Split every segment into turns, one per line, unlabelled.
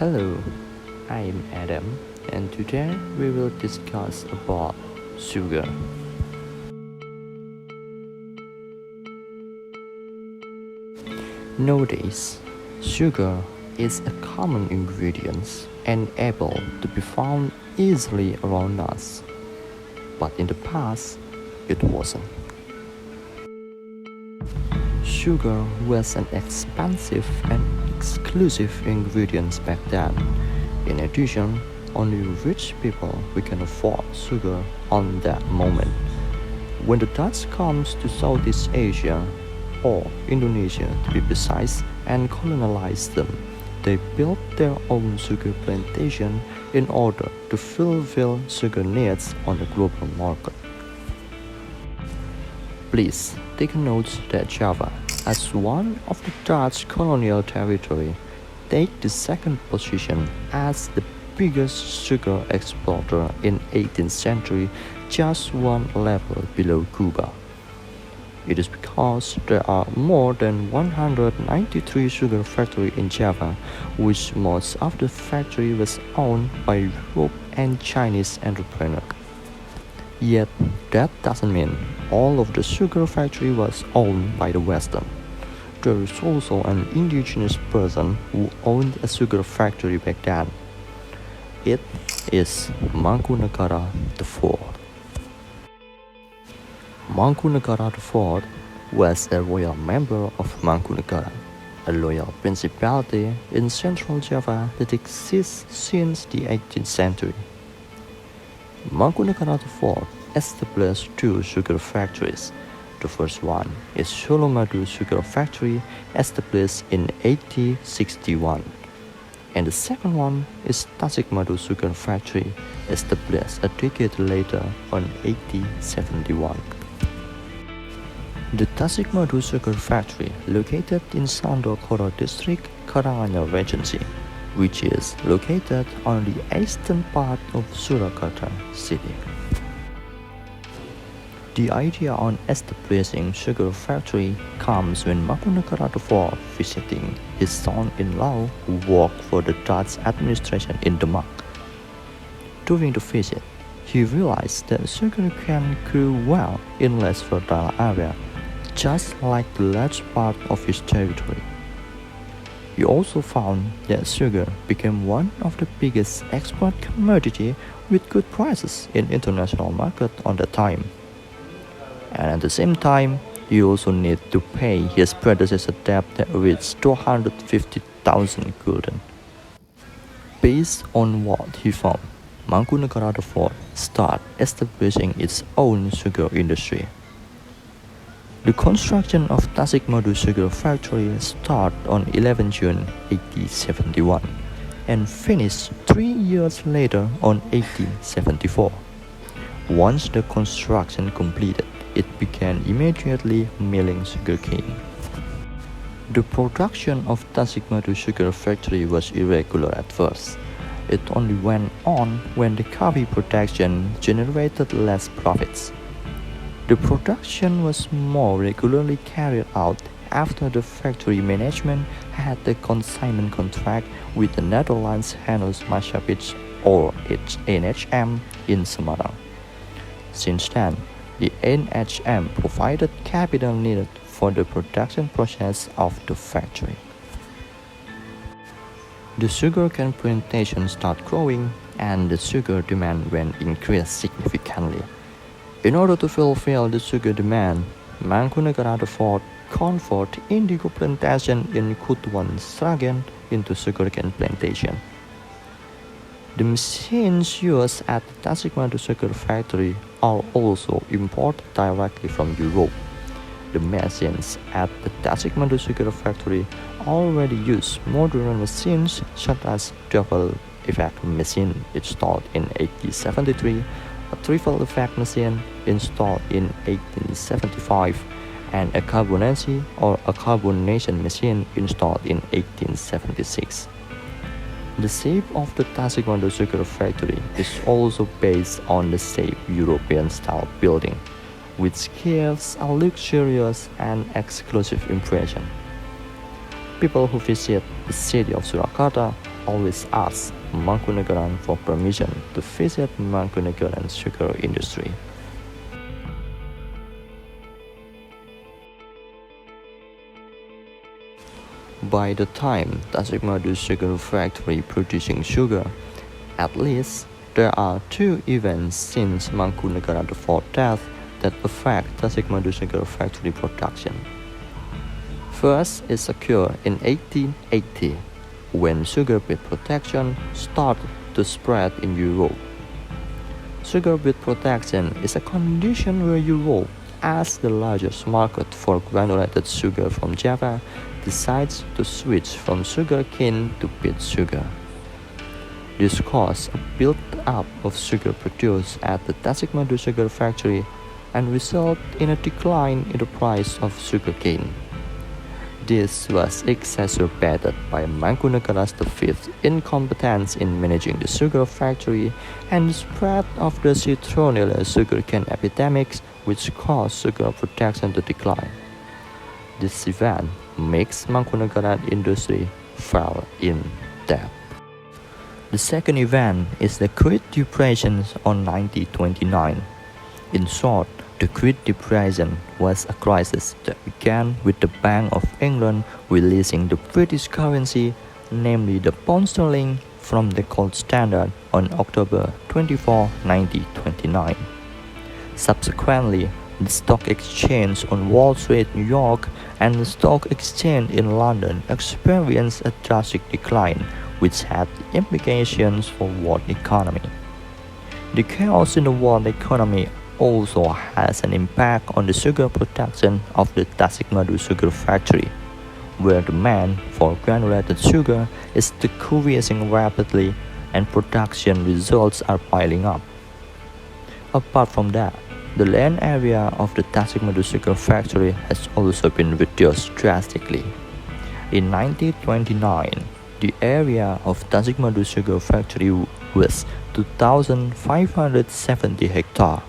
Hello, I am Adam, and today we will discuss about sugar. Nowadays, sugar is a common ingredient and able to be found easily around us. But in the past, it wasn't. Sugar was an expensive and exclusive ingredient back then. In addition, only rich people can afford sugar on that moment. When the Dutch comes to Southeast Asia, or Indonesia to be precise, and colonized them, they built their own sugar plantation in order to fulfill sugar needs on the global market. Please take note that Java, as one of the Dutch colonial territory, take the second position as the biggest sugar exporter in 18th century, just one level below Cuba. It is because there are more than 193 sugar factories in Java, which most of the factory was owned by Europe and Chinese entrepreneurs. Yet, that doesn't mean all of the sugar factory was owned by the Western. There is also an indigenous person who owned a sugar factory back then. It is Mangkunegara the Fourth. Mangkunegara the Fourth was a royal member of Mangkunegara, a royal principality in central Java that exists since the 18th century. Mangkunegara the Fourth established two sugar factories. The first one is Tasikmadu Sugar Factory, established in 1861. And the second one is Tasikmadu Sugar Factory, established a decade later in 1871. The Tasikmadu Sugar Factory, located in Sandokoro District, Karanganyar Regency, which is located on the eastern part of Surakarta city. The idea on establishing sugar factory comes when Mangkunegara the Fourth visiting his son-in-law who worked for the Dutch administration in Denmark. During the visit, he realized that sugar cane grew well in less fertile area, just like the large part of his territory. He also found that sugar became one of the biggest export commodity with good prices in international market on that time. And at the same time, he also needed to pay his predecessor debt that reached 250,000 gulden. Based on what he found, Mangkunegara the Fourth started establishing its own sugar industry. The construction of Tasikmadu Sugar Factory started on 11 June 1871 and finished 3 years later on 1874. Once the construction completed, it began immediately milling sugarcane. The production of Tasikmadu Sugar Factory was irregular at first. It only went on when the coffee production generated less profits. The production was more regularly carried out after the factory management had a consignment contract with the Netherlands Handelsmaatschappij or NHM in Semarang. Since then, the NHM provided capital needed for the production process of the factory. The sugarcane plantation started growing and the sugar demand increased significantly. In order to fulfill the sugar demand, Mangkunegara the Fourth converted indigo plantation in Kutuan Sragen into sugarcane plantation. The machines used at the Tasikmadu Sugar Factory are also imported directly from Europe. The machines at the Tasikmadu Sugar Factory already use modern machines such as double effect machine installed in 1873, a triple effect machine installed in 1875, and a carbonation machine installed in 1876. The shape of the Tasikmadu Sugar Factory is also based on the same European-style building, which gives a luxurious and exclusive impression. People who visit the city of Surakarta always asked Mangkunegara for permission to visit Mangkunegara sugar industry. By the time Tasikmadu Sugar Factory producing sugar, at least there are two events since Mangkunegara the Fourth death that affect Tasikmadu Sugar Factory production. First is occurred in 1880, when sugar beet production started to spread in Europe. Sugar beet production is a condition where Europe, as the largest market for granulated sugar from Java, decides to switch from sugar cane to beet sugar. This caused a build-up of sugar produced at the Tasikmadu Sugar Factory and resulted in a decline in the price of sugar cane. This was exacerbated by Mangkunegara the Fifth's incompetence in managing the sugar factory and the spread of the citronella sugarcane epidemics, which caused sugar production to decline. This event makes Mangkunegara industry fall in debt. The second event is the Great Depression on 1929. In short, the Great Depression was a crisis that began with the Bank of England releasing the British currency, namely the pound sterling, from the gold standard on October 24, 1929. Subsequently, the stock exchange on Wall Street, New York, and the stock exchange in London experienced a drastic decline, which had implications for world economy. The chaos in the world economy also has an impact on the sugar production of the Tasikmadu Sugar Factory, where demand for granulated sugar is decreasing rapidly and production results are piling up. Apart from that, the land area of the Tasikmadu Sugar Factory has also been reduced drastically. In 1929, the area of Tasikmadu Sugar Factory was 2,570 hectares.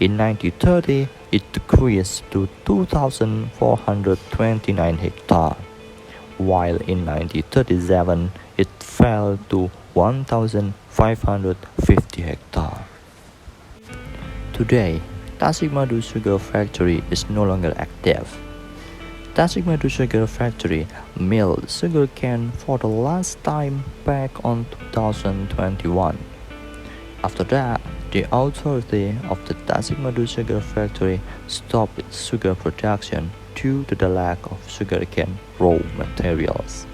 In 1930, it decreased to 2,429 hectares, while in 1937 it fell to 1,550 hectares. Today, Tasikmadu Sugar Factory is no longer active. Tasikmadu Sugar Factory milled sugarcane for the last time back on 2021. After that, the authority of the Tasikmadu Sugar Factory stopped its sugar production due to the lack of sugarcane raw materials.